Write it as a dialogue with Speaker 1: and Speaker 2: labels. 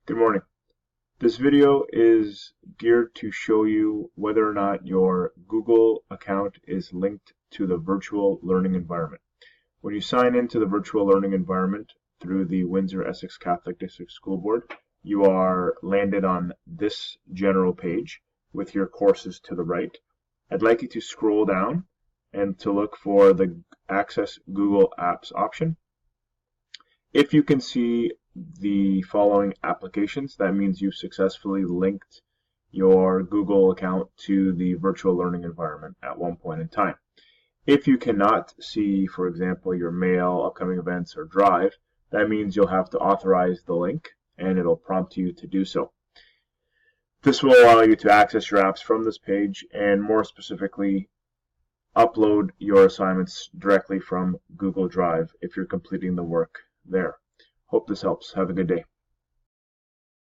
Speaker 1: Good morning. This video is geared to show you whether or not your Google account is linked to the virtual learning environment. When you sign into the virtual learning environment through the Windsor-Essex Catholic District School Board, you are landed on this general page with your courses to the right. I'd like you to scroll down and to look for the Access Google Apps option. If you can see the following applications, that means you've successfully linked your Google account to the virtual learning environment at one point in time. If you cannot see, for example, your mail, upcoming events, or Drive, that means you'll have to authorize the link and it'll prompt you to do so. This will allow you to access your apps from this page and more specifically upload your assignments directly from Google Drive if you're completing the work there. Hope this helps. Have a good day.